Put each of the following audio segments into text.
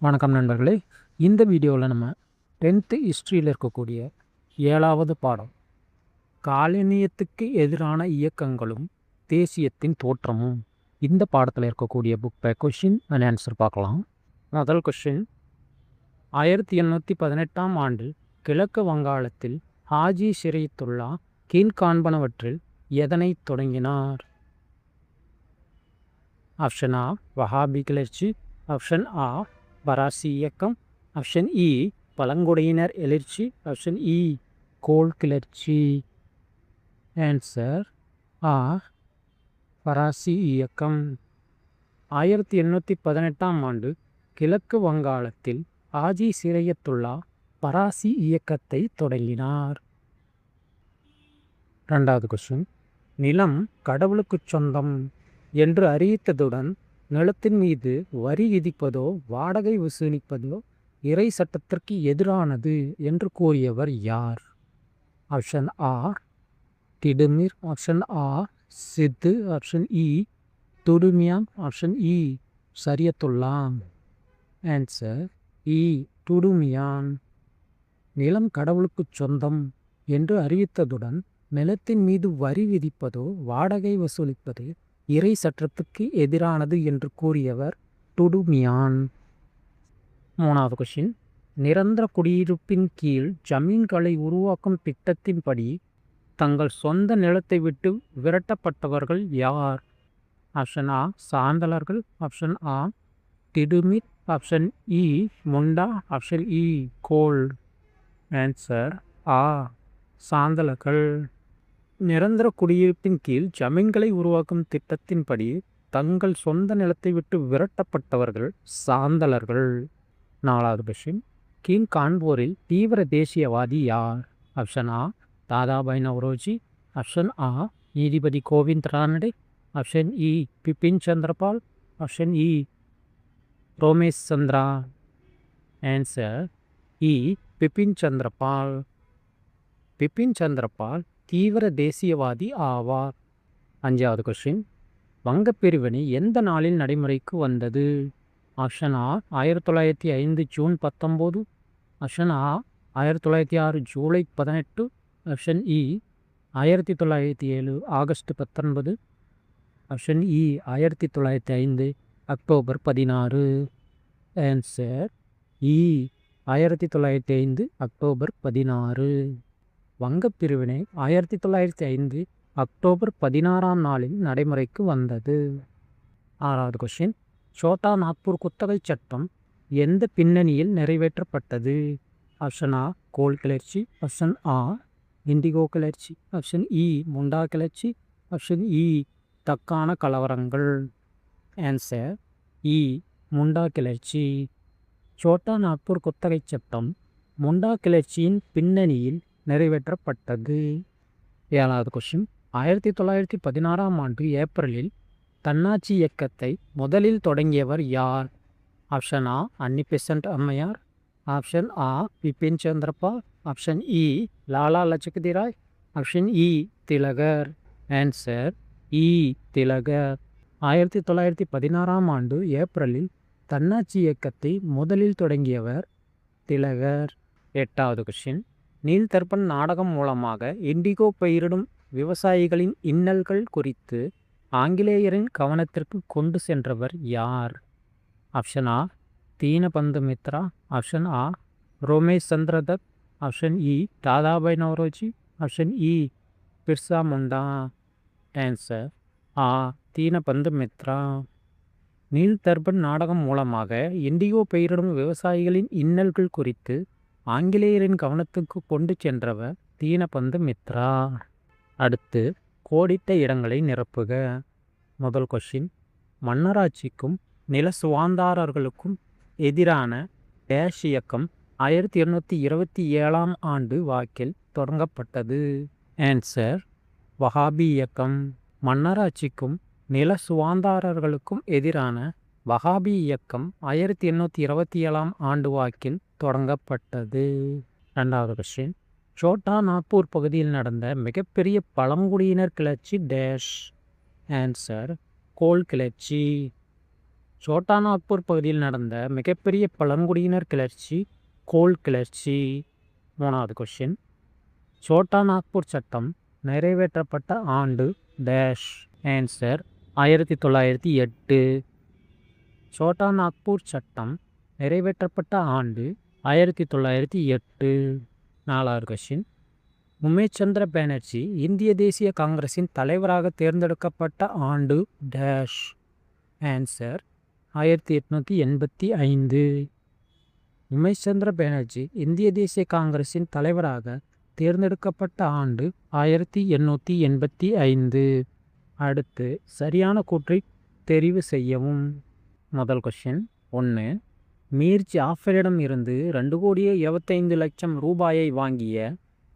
வணக்கம் நண்பர்களே. இந்த வீடியோவில் நம்ம 10th ஹிஸ்ட்ரியில் இருக்கக்கூடிய 7வது பாடம் காலனியத்துக்கு எதிரான இயக்கங்களும் தேசியத்தின் தோற்றமும் இந்த பாடத்தில் இருக்கக்கூடிய book by question and answer பார்க்கலாம். முதல் கொஷின், 1818ஆம் ஆண்டு கிழக்கு வங்காளத்தில் ஹாஜி ஷரீயத்துல்லா கீழ்காண்பனவற்றில் எதனை தொடங்கினார்? ஆப்ஷன் ஆ வஹாபி கிளர்ச்சி, ஆப்ஷன் ஆ பராசி இயக்கம், ஆப்ஷன் இ பழங்குடியினர் எழுச்சி, ஆப்ஷன் இ கோல் கிளர்ச்சி. ஆன்சர் ஆ பராசி இயக்கம். 1818ஆம் ஆண்டு கிழக்கு வங்காளத்தில் ஹாஜி ஷரீயத்துல்லா பராசி இயக்கத்தை தொடங்கினார். ரெண்டாவது கொஸ்டின், நிலம் கடவுளுக்குச் சொந்தம் என்று அறிவித்ததுடன் நிலத்தின் மீது வரி விதிப்பதோ வாடகை வசூலிப்பதோ இறை சட்டத்திற்கு எதிரானது என்று கூறியவர் யார்? ஆப்ஷன் ஆ திடுமிர், ஆப்ஷன் ஆ சித்து, ஆப்ஷன் இ துடுமியான், ஆப்ஷன் இ ஷரியத்துல்லா. ஆன்சர் இ துடுமியான். நிலம் கடவுளுக்குச் சொந்தம் என்று அறிவித்ததுடன் நிலத்தின் மீது வரி விதிப்பதோ வாடகை வசூலிப்பது இறை சட்டத்துக்கு எதிரானது என்று கூறியவர் டுடுமியான். மூணாவது கொஷின், நிரந்தர குடியிருப்பின் கீழ் ஜமீன்களை உருவாக்கும் திட்டத்தின்படி தங்கள் சொந்த நிலத்தை விட்டு விரட்டப்பட்டவர்கள் யார்? ஆப்ஷன் ஆ சாந்தலர்கள், ஆப்ஷன் ஆ திடுமிர், ஆப்ஷன் இ முண்டா, ஆப்ஷன் இ கோல். ஆன்சர் ஆ சாந்தலர்கள். நிரந்தர குடியிருப்பின் கீழ் ஜமீன்களை உருவாக்கும் திட்டத்தின்படி தங்கள் சொந்த நிலத்தை விட்டு விரட்டப்பட்டவர்கள் சாந்தலர்கள். நாலாவது கொஸ்டின், கீழ்காண்போரில் தீவிர தேசியவாதி யார்? ஆப்ஷன் ஆ தாதாபாய் நவ்ரோஜி, ஆப்ஷன் ஆ நீதிபதி கோவிந்த் ரானடே, ஆப்ஷன் இ பிபின் சந்திரபால், ஆப்ஷன் இ ரோமேஷ் சந்திரா. ஆன்சர் இ பிபின் சந்திரபால். பிபின் சந்திரபால் தீவிர தேசியவாதி ஆவார். அஞ்சாவது கொஸ்டின், வங்கப்பிரிவினை எந்த நாளில் நடைமுறைக்கு வந்தது? ஆப்ஷன் ஆ 1905 ஜூன் 19, ஆப்ஷன் ஆ 1906 ஜூலை 18, ஆப்ஷன் இ 1907 ஆகஸ்ட் 19, ஆப்ஷன் இ 1905 அக்டோபர் 16. ஆன்சர் இ 1905 அக்டோபர் 16. வங்கப்பிரிவினை 1905 அக்டோபர் 16ஆம் நாளில் நடைமுறைக்கு வந்தது. ஆறாவது கொஸ்டின், சோட்டா நாக்பூர் குத்தகை சட்டம் எந்த பின்னணியில் நிறைவேற்றப்பட்டது? ஆப்ஷன் ஆ கோல் கிளர்ச்சி, ஆப்ஷன் ஆ இண்டிகோ கிளர்ச்சி, ஆப்ஷன் இ முண்டா கிளர்ச்சி, ஆப்ஷன் இ தக்கான கலவரங்கள். ஆன்சர் இ முண்டா கிளர்ச்சி. சோட்டா நாக்பூர் குத்தகை சட்டம் முண்டா கிளர்ச்சியின் பின்னணியில் நிறைவேற்றப்பட்டது. ஏழாவது கொஸ்டின், 1916ஆம் ஆண்டு ஏப்ரலில் தன்னாட்சி இயக்கத்தை முதலில் தொடங்கியவர் யார்? ஆப்ஷன் ஆ அன்னி பெசன்ட் அம்மையார், ஆப்ஷன் ஆ பிபின் சந்திரபால், ஆப்ஷன் இ லாலா லஜபதி ராய், ஆப்ஷன் இ திலகர். ஆன்சர் இ திலகர். 1916ஆம் ஆண்டு ஏப்ரலில் தன்னாட்சி இயக்கத்தை முதலில் தொடங்கியவர் திலகர். எட்டாவது கொஸ்டின், நீல்தர்பன் நாடகம் மூலமாக இண்டிகோ பயிரிடும் விவசாயிகளின் இன்னல்கள் குறித்து ஆங்கிலேயரின் கவனத்திற்கு கொண்டு சென்றவர் யார்? ஆப்ஷன் ஆ தீனபந்து மித்ரா, ஆப்ஷன் ஆ ரோமேஷ் சந்திர தத், ஆப்ஷன் இ தாதாபாய் நவ்ரோஜி, ஆப்ஷன் இ பிர்சா முண்டா. ஆன்சர் ஆ தீனபந்து மித்ரா. நீல்தர்பன் நாடகம் மூலமாக இண்டிகோ பயிரிடும் விவசாயிகளின் இன்னல்கள் குறித்து ஆங்கிலேயரின் கவனத்துக்கு கொண்டு சென்றவர் தீனபந்து மித்ரா. அடுத்து கோடிட்ட இடங்களை நிரப்புக. முதல் கொஸ்டின், மன்னராட்சிக்கும் நில சுவாந்தாரர்களுக்கும் எதிரான டேஷ் இயக்கம் 1827ஆம் ஆண்டு வாக்கில் தொடங்கப்பட்டது. ஆன்சர் வஹாபி இயக்கம். மன்னராட்சிக்கும் நில சுவாந்தாரர்களுக்கும் எதிரான வஹாபி இயக்கம் 1827ஆம் ஆண்டு வாக்கில் தொடங்கப்பட்டது. ரெண்டாவது கொஸ்டின், சோட்டா நாக்பூர் பகுதியில் நடந்த மிகப்பெரிய பழங்குடியினர் கிளர்ச்சி டேஷ். ஆன்சர் கோல் கிளர்ச்சி. சோட்டா நாக்பூர் பகுதியில் நடந்த மிகப்பெரிய பழங்குடியினர் கிளர்ச்சி கோல் கிளர்ச்சி. 3வது கொஸ்டின். சோட்டா நாக்பூர் சட்டம் நிறைவேற்றப்பட்ட ஆண்டு டேஷ். ஆன்சர் 1908. சோட்டா நாக்பூர் சட்டம் நிறைவேற்றப்பட்ட ஆண்டு 1908. 4வது கொஸ்டின். உமேஷ் சந்திர பானர்ஜி இந்திய தேசிய காங்கிரசின் தலைவராக தேர்ந்தெடுக்கப்பட்ட ஆண்டு டேஷ். ஆன்சர் 1885. உமேஷ் சந்திர பானர்ஜி இந்திய தேசிய காங்கிரசின் தலைவராக தேர்ந்தெடுக்கப்பட்ட ஆண்டு 1885. அடுத்து சரியான கூற்றை தெரிவு செய்யவும். முதல் கொஸ்டின். 1. மீர் ஜாஃபரிடம் இருந்து 2,75,00,000 ரூபாயை வாங்கிய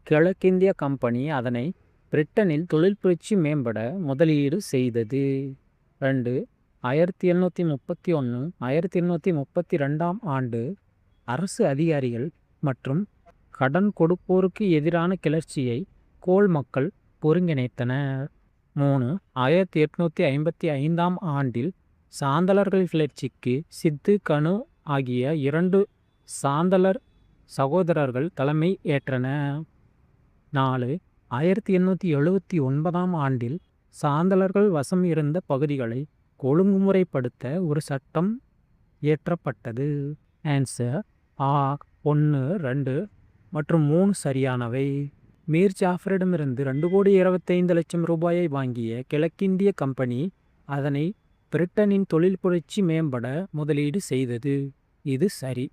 கிழக்கிந்திய கம்பெனி அதனை பிரிட்டனில் தொழில் புரட்சி மேம்பட முதலீடு செய்தது. 2. 1731 1732 ஆண்டு அரசு அதிகாரிகள் மற்றும் கடன் கொடுப்போருக்கு எதிரான கிளர்ச்சியை கோல் மக்கள் ஒருங்கிணைத்தனர். 3. 1855 ஆண்டில் சாந்தலர்கள் கிளர்ச்சிக்கு சித்து கனு ஆகிய 2 சாந்தலர் சகோதரர்கள் தலைமை ஏற்றனர். 4. 1879 ஆண்டில் சாந்தலர்கள் வசம் இருந்த பகுதிகளை ஒழுங்குமுறைப்படுத்த ஒரு சட்டம் இயற்றப்பட்டது. ஆன்சர் ஆ 1, 2 மற்றும் 3 சரியானவை. மீர் ஜாஃபரிடமிருந்து 2,25,00,000 ரூபாயை வாங்கிய கிழக்கிந்திய கம்பெனி அதனை பிரிட்டனின் தொழில் புரட்சி மேம்பட முதலீடு செய்தது. இது சரி.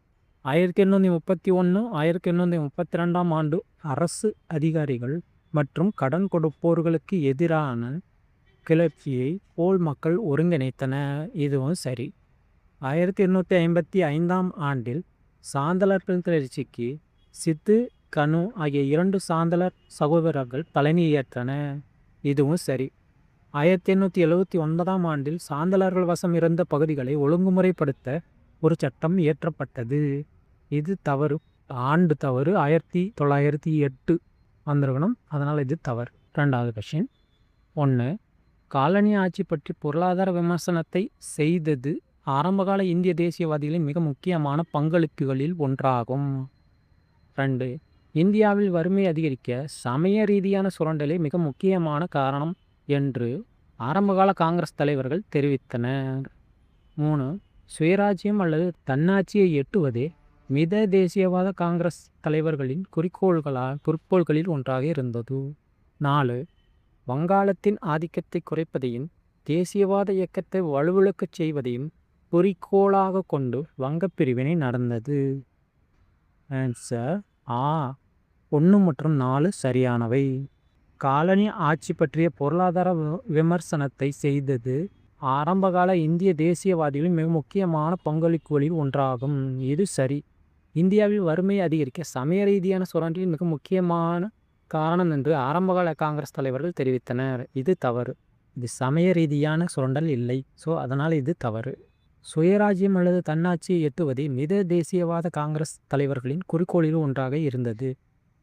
1831 1832 ஆண்டு அரசு அதிகாரிகள் மற்றும் கடன் கொடுப்போர்களுக்கு எதிரான கிளர்ச்சியை கோல் மக்கள் ஒருங்கிணைத்தனர். இதுவும் சரி. 1855 ஆண்டில் சாந்தலர்கள் கிளர்ச்சிக்கு சித்து கனு ஆகிய 2 சாந்தலர் சகோதரர்கள் தலைமையேற்றனர். இதுவும் சரி. 1879 ஆண்டில் சாந்தலர்கள் வசம் இருந்த பகுதிகளை ஒழுங்குமுறைப்படுத்த ஒரு சட்டம் இயற்றப்பட்டது. இது தவறு. ஆண்டு தவறு. 1908 வந்திருக்கணும். அதனால் இது தவறு. 2வது கொஸ்டின். 1. காலனி ஆட்சி பற்றி பொருளாதார விமர்சனத்தை செய்தது ஆரம்பகால இந்திய தேசியவாதிகளின் மிக முக்கியமான பங்களிப்புகளில் ஒன்றாகும். 2. இந்தியாவில் வறுமை அதிகரிக்க சமய ரீதியான சுரண்டலே மிக முக்கியமான காரணம் என்று ஆரம்பகால காங்கிரஸ் தலைவர்கள் தெரிவித்தனர். 3. சுயராஜ்யம் அல்லது தன்னாட்சியை எட்டுவதே மித தேசியவாத காங்கிரஸ் தலைவர்களின் குறிக்கோள்களில் ஒன்றாக இருந்தது. 4. வங்காளத்தின் ஆதிக்கத்தை குறைப்பதையும் தேசியவாத இயக்கத்தை வலுவிழக்கச் செய்வதையும் குறிக்கோளாக கொண்டு வங்கப் பிரிவினை நடந்தது. ஆன்சர் ஆ 1 மற்றும் 4 சரியானவை. காலனி ஆட்சி பற்றிய பொருளாதார விமர்சனத்தை செய்தது ஆரம்பகால இந்திய தேசியவாதிகளின் மிக முக்கியமான பங்களிப்புகளில் ஒன்றாகும். இது சரி. இந்தியாவில் வறுமை அதிகரிக்க சமய ரீதியான சுரண்டலில் மிக முக்கியமான காரணம் என்று ஆரம்பகால காங்கிரஸ் தலைவர்கள் தெரிவித்தனர். இது தவறு. இது சமய ரீதியான சுரண்டல் இல்லை. ஸோ அதனால் இது தவறு. சுயராஜ்யம் அல்லது தன்னாட்சியை எட்டுவதே மித தேசியவாத காங்கிரஸ் தலைவர்களின் குறிக்கோளில் ஒன்றாக இருந்தது.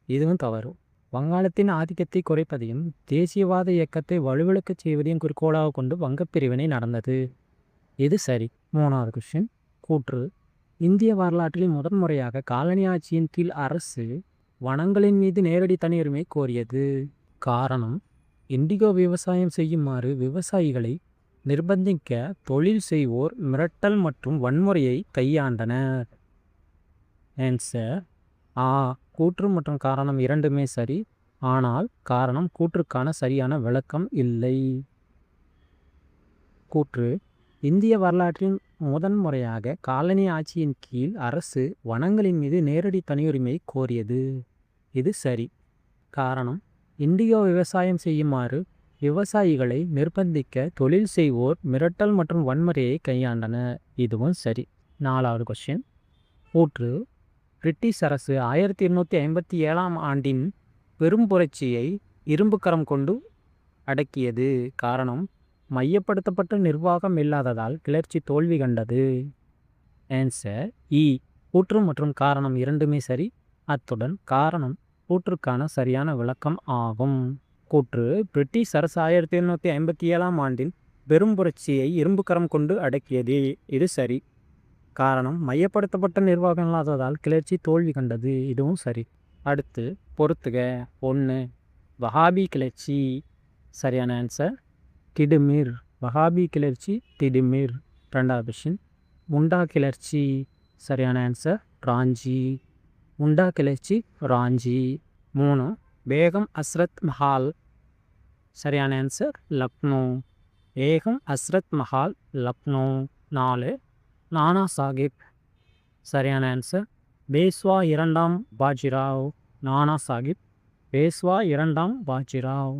இதுவும் தவறு. வங்காளத்தின் ஆதிக்கத்தை குறைப்பதையும் தேசியவாத இயக்கத்தை வலுவிழக்கச் செய்வதையும் குறிக்கோளாக கொண்டு வங்கப் பிரிவினை நடந்தது. இது சரி. 3வது கொஸ்டின். கூற்று. இந்திய வரலாற்றில் முதன்முறையாக காலனி ஆட்சியின் கீழ் அரசு வனங்களின் மீது நேரடி தனியுரிமை கோரியது. காரணம். இண்டிகோ விவசாயம் செய்யுமாறு விவசாயிகளை நிர்பந்திக்க தொழில் செய்வோர் மிரட்டல் மற்றும் வன்முறையை கையாண்டனர். ஆன்சர் ஆ கூற்று மற்றும் காரணம் இரண்டுமே சரி. ஆனால் காரணம் கூற்றுக்கான சரியான விளக்கம் இல்லை. கூற்று. இந்திய வரலாற்றில் முதன்முறையாக காலனி ஆட்சியின் கீழ் அரசு வனங்களின் மீது நேரடி தனியுரிமை கோரியது. இது சரி. காரணம். இண்டிகோ விவசாயம் செய்யுமாறு விவசாயிகளை நிர்பந்திக்க தொழில் செய்வோர் மிரட்டல் மற்றும் வன்முறையை கையாண்டனர். இதுவும் சரி. 4வது கொஸ்டின். கூற்று. பிரிட்டிஷ் அரசு 1857 ஆண்டின் பெரும் புரட்சியை இரும்புக்கரம் கொண்டு அடக்கியது. காரணம். மையப்படுத்தப்பட்ட நிர்வாகம் இல்லாததால் கிளர்ச்சி தோல்வி கண்டது. ஆன்சர் இ. கூற்று மற்றும் காரணம் இரண்டுமே சரி. அத்துடன் காரணம் கூற்றுக்கான சரியான விளக்கம் ஆகும். கூற்று. பிரிட்டிஷ் அரசு 1857 ஆண்டில் பெரும் புரட்சியை இரும்புக்கரம் கொண்டு அடக்கியது. இது சரி. காரணம் மையப்படுத்தப்பட்ட நிர்வாகம் இல்லாததால் கிளர்ச்சி தோல்வி கண்டது. இதுவும் சரி. அடுத்து பொறுத்துக. 1. வஹாபி கிளர்ச்சி. சரியான ஆன்சர் திடுமிர். வஹாபி கிளர்ச்சி திடுமிர். 2வது கொஷின். முண்டா கிளர்ச்சி. சரியான ஆன்சர் ராஞ்சி. முண்டா கிளர்ச்சி ராஞ்சி. 3. பேகம் ஹஸ்ரத் மஹால். சரியான ஆன்சர் லக்னோ. பேகம் ஹஸ்ரத் மஹால் லக்னோ. 4. நானா சாஹிப். சரியான ஆன்சர் பேஷ்வா 2ஆம் பாஜிராவ். நானா சாஹிப் பேஷ்வா 2ஆம் பாஜிராவ்.